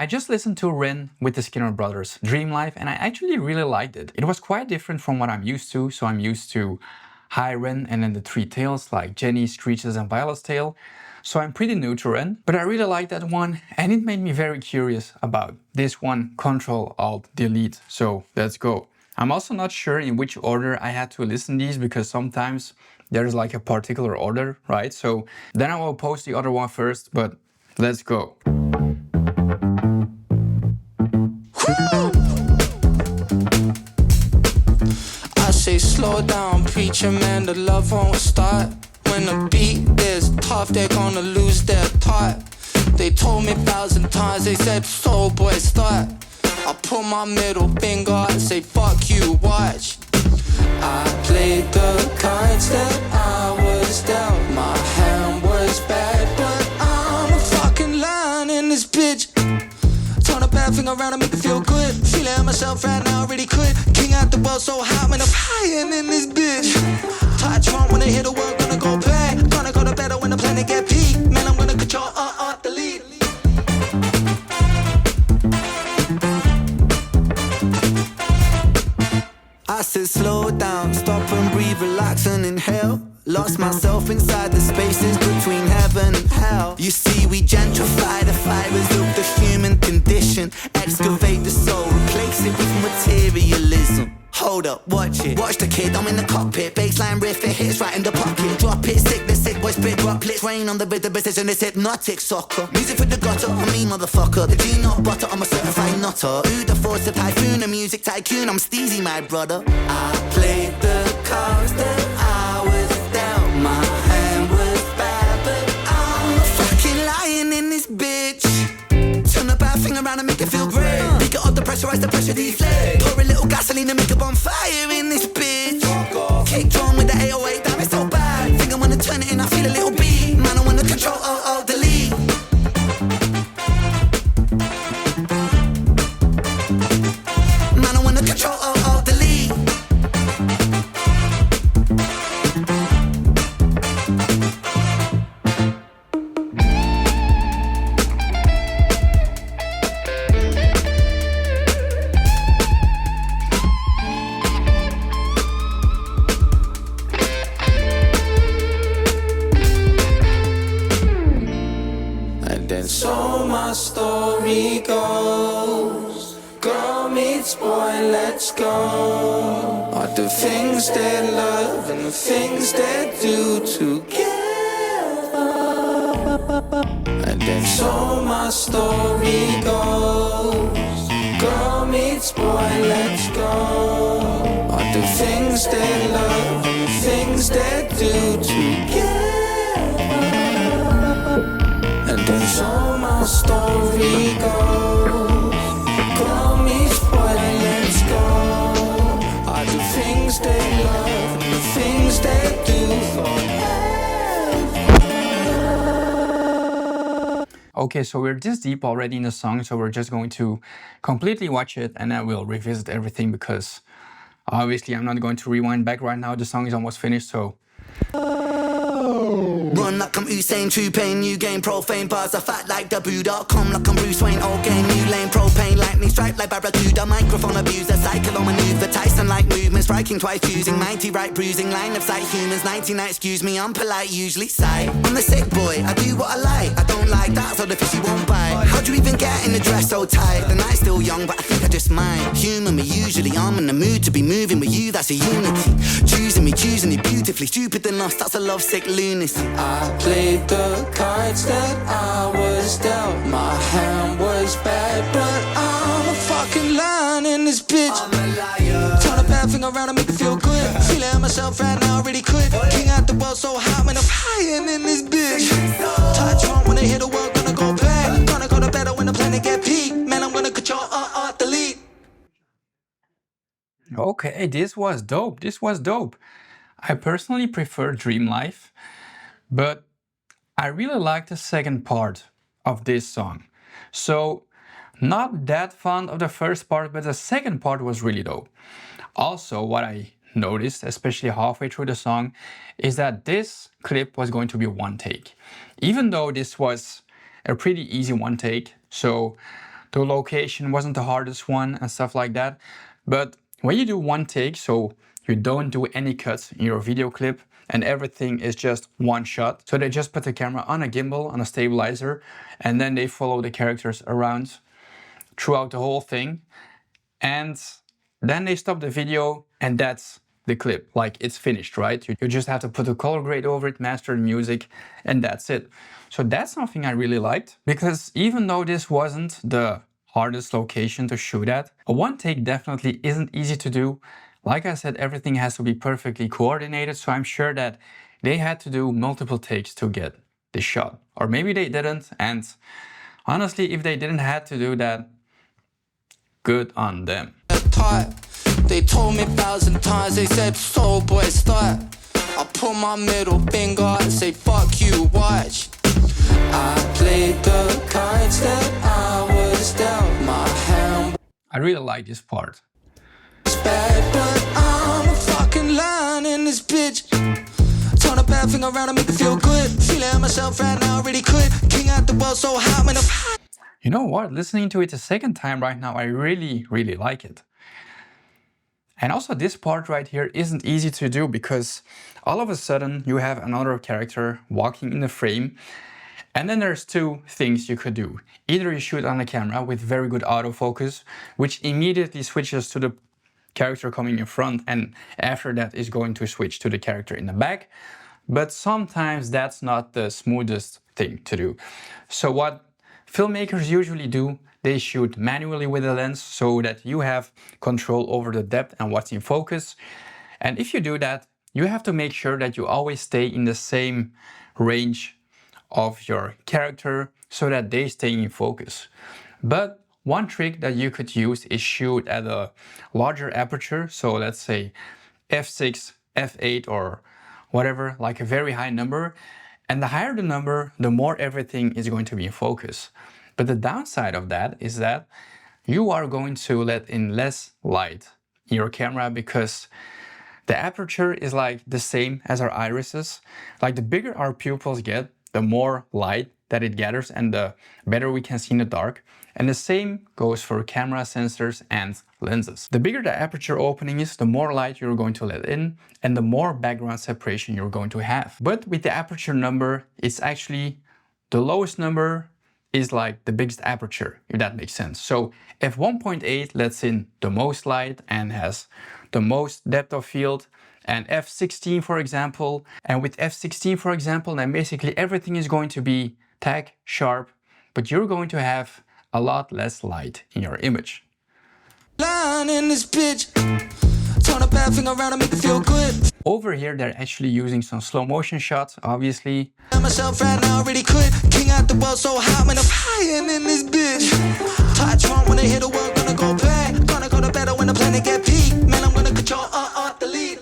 I just listened to Rin with the Skinner Brothers Dream Life, and I actually really liked it. It was quite different from what I'm used to, so I'm used to high Rin and then the three tails like Jenny, Screeches and Violet's tail. So I'm pretty new to Rin, but I really liked that one and it made me very curious about this one. Ctrl Alt Delete. So let's go. I'm also not sure in which order I had to listen these because sometimes there's like a particular order, right? So then I will post the other one first, but let's go. I say slow down, preacher man, the love won't start. When the beat is tough, they're gonna lose their thought. They told me 1,000 times, they said, so boy, start. I put my middle finger and say, fuck you, watch. I played the cards that I was dealt. My hand was bad, but I'm a fucking lion in this bitch. Turn a bad thing around and make it feel good. Feeling myself right now, really could. King out the world so hot, man, I'm flying in this bitch. Touch wrong when I hit the world, gonna go back. Gonna go to better when the planet get peak. Man, I'm gonna control, delete. I said slow down, stop and breathe, relax and inhale. Lost myself inside the spaces between heaven and hell. You see, we gentrify the fibers of the human condition. Excavate the soul, replace it with materialism. Hold up, watch it. Watch the kid, I'm in the cockpit. Baseline riff, it hits right in the pocket. Drop it, sick, the sick boy spit droplets. Rain on the rhythm, precision, it's hypnotic soccer. Music for the gutter, I mean motherfucker. The G-not butter, I'm a certified nutter. Who the force of typhoon, a music tycoon, I'm steezy, my brother. I played the cards that I was dealt. My hand was bad, but I'm a fucking lion in this bitch. Turn the bad thing around and make it feel great. Pick it up, the pressurize the pressure deflate. Pour a little gasoline and make a bonfire in this bitch. Kick drum with the 808, damn it's so bad. Think I wanna turn it in, I feel a little beat. Man, I wanna control, delete. Man, I wanna control, delete. So my story goes, girl meets boy, let's go. Are the things they love and the things they do together. And then so my story goes, girl meets boy, let's go. Are the things they love and the things they do together. And then so my story goes, girl meets boy, let's go. Are the things they love and the things they do forever. Okay, so we're this deep already in the song, so we're just going to completely watch it and then we'll revisit everything because obviously I'm not going to rewind back right now. The song is almost finished, so... Run like I'm Usain, true pain, new game, profane bars, I fat like the Buddha. Come like I'm Bruce Wayne, old game, new lane, propane, lightning strike like Barracuda. Microphone abuser, cycle on maneuver, Tyson like movement, striking twice, choosing mighty right, bruising, line of sight, humans, 99, excuse me, I'm polite, usually sight. I'm the sick boy, I do what I like, I don't like that, so the fishy won't bite. How'd you even get in the dress so tight? The night's still young, but I think I just might. Human me usually, I'm in the mood to be moving with you, that's a unity. Choosing me beautifully, stupid and lost, that's a lovesick lunacy. I played the cards that I was dealt. My hand was bad, but I'm a fucking lion in this bitch. I'm a liar. Turn a bad thing around and make it feel good. Feeling myself right now, really could. King out the world so hot, man, I'm flying in this bitch. Touch wrong when I hit the world, gonna go back. Gonna go to better when the planet get peak. Man, I'm gonna control, delete. Okay, this was dope. This was dope. I personally prefer Dream Life, but I really like the second part of this song. So, not that fond of the first part, but the second part was really dope. Also, what I noticed, especially halfway through the song, is that this clip was going to be one take. Even though this was a pretty easy one take, so the location wasn't the hardest one and stuff like that. But when you do one take, so you don't do any cuts in your video clip and everything is just one shot. So they just put the camera on a gimbal, on a stabilizer, and then they follow the characters around throughout the whole thing. And then they stop the video and that's the clip, like it's finished, right? You just have to put a color grade over it, master the music, and that's it. So that's something I really liked, because even though this wasn't the hardest location to shoot at, a one take definitely isn't easy to do. Like I said, everything has to be perfectly coordinated, so I'm sure that they had to do multiple takes to get this shot. Or maybe they didn't, and honestly, if they didn't have to do that, good on them. They told me 1,000 times, they said, so boy, start. I put my middle finger and say, fuck you, watch. I played the cards that I was dealt, my hand. I really like this part. It's bad, but I'm a fucking lion in this bitch. Turn a bad thing around and make me feel good. Feeling myself right now, really could. King out the world so hot, man. You know what? Listening to it a second time right now, I really like it. And also this part right here isn't easy to do, because all of a sudden you have another character walking in the frame, and then there's two things you could do. Either you shoot on the camera with very good autofocus, which immediately switches to the character coming in front, and after that is going to switch to the character in the back. But sometimes that's not the smoothest thing to do. So what filmmakers usually do, they shoot manually with a lens so that you have control over the depth and what's in focus. And if you do that, you have to make sure that you always stay in the same range of your character so that they stay in focus. But one trick that you could use is shoot at a larger aperture. So let's say f6, f8 or whatever, like a very high number. And the higher the number, the more everything is going to be in focus. But the downside of that is that you are going to let in less light in your camera, because the aperture is like the same as our irises. Like the bigger our pupils get, the more light that it gathers and the better we can see in the dark. And the same goes for camera sensors and lenses. The bigger the aperture opening is, the more light you're going to let in and the more background separation you're going to have. But with the aperture number, it's actually the lowest number is like the biggest aperture, if that makes sense. So f1.8 lets in the most light and has the most depth of field, and f16 for example, and with f16 for example, then basically everything is going to be tack sharp, but you're going to have a lot less light in your image. In this bitch. Turn a bad thing around and make me feel good. Over here they're actually using some slow motion shots, obviously. Myself right now, really could. King out the world so hot, man, I'm flying in this bitch. Touch one when they hit the world, gonna go bad. Gonna go to better when the planet get peak. Man, I'm gonna control the lead.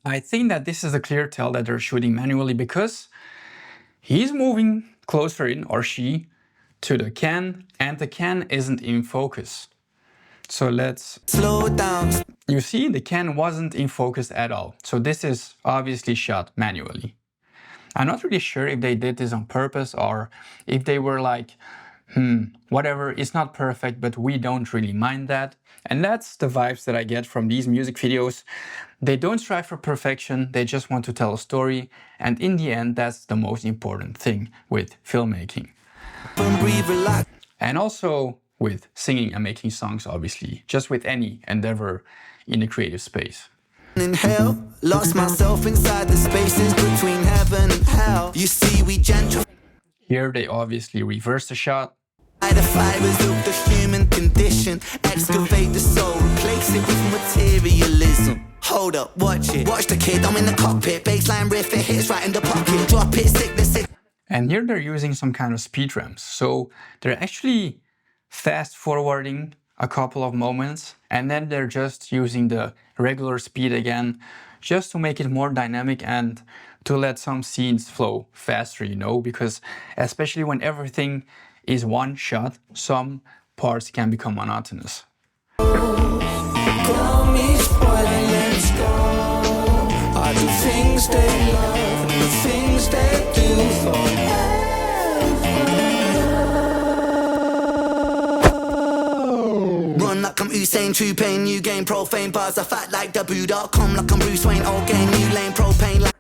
I think that this is a clear tell that they're shooting manually, because he's moving closer in, or she, to the can, and the can isn't in focus. So let's slow down. You see, the can wasn't in focus at all. So this is obviously shot manually. I'm not really sure if they did this on purpose or if they were like, whatever, it's not perfect, but we don't really mind that. And that's the vibes that I get from these music videos. They don't strive for perfection, they just want to tell a story. And in the end, that's the most important thing with filmmaking. And also with singing and making songs, obviously, just with any endeavor in the creative space. In hell, lost myself inside the spaces between heaven and hell. You see, we gentrify. Here they obviously reverse the shot. The fibers of the human condition, excavate the soul, replace it with materialism. Hold up, watch it. Watch the kid, I'm in the cockpit. Baseline riff, it hits right in the pocket. Drop it, sickness. And here they're using some kind of speed ramps. So they're actually fast forwarding a couple of moments, and then they're just using the regular speed again, just to make it more dynamic and to let some scenes flow faster, you know, because especially when everything is one shot, some parts can become monotonous. Call me spoiling, let's go. I do things they love. gain true pain, you gain profane bars. I fight like the Boo.com, like I'm Bruce Wayne. Old game, new lane, propane. Like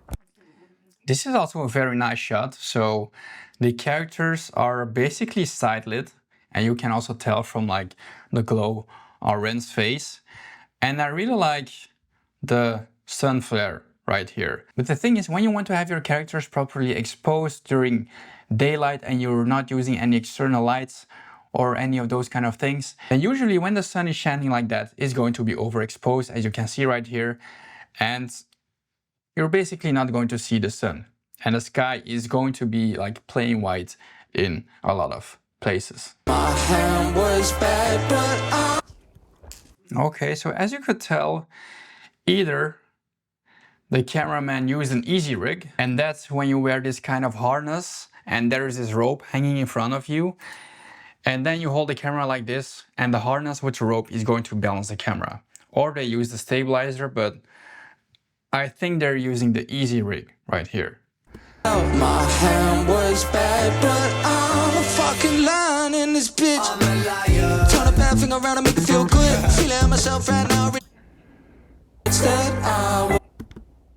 This is also a very nice shot. So the characters are basically side lit, and you can also tell from like the glow on Ren's face. And I really like the sun flare right here. But the thing is, when you want to have your characters properly exposed during daylight and you're not using any external lights or any of those kind of things, then usually when the sun is shining like that, it's going to be overexposed, as you can see right here. And you're basically not going to see the sun. And the sky is going to be like plain white in a lot of places. my hand was bad, but Okay, so as you could tell, either the cameraman used an easy rig, and that's when you wear this kind of harness and there is this rope hanging in front of you, and then you hold the camera like this and the harness with the rope is going to balance the camera. Or they use the stabilizer, but I think they're using the easy rig right here. my hand was bad, but I'm a fucking lion in this bitch. I'm a liar. Turn a bad thing around and make it feel good. Feeling myself right now. Instead, I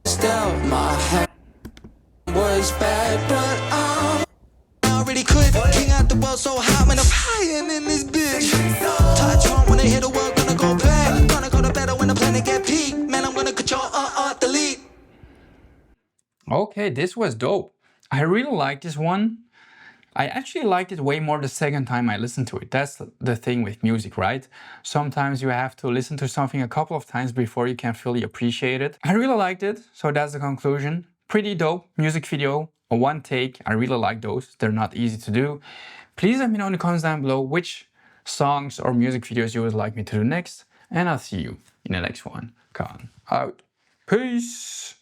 was dealt. My hand was bad, but I already quit. King out the world so hot, man, I'm flying in this bitch. Touch on when I hit the world, gonna go back. Gonna go to better when the planet get peak. Man, I'm gonna control, delete. Okay, this was dope. I really like this one. I actually liked it way more the second time I listened to it. That's the thing with music, right? Sometimes you have to listen to something a couple of times before you can fully appreciate it. I really liked it, so that's the conclusion. Pretty dope music video, a one take. I really like those. They're not easy to do. Please let me know in the comments down below which songs or music videos you would like me to do next, and I'll see you in the next one. Khan out. Peace!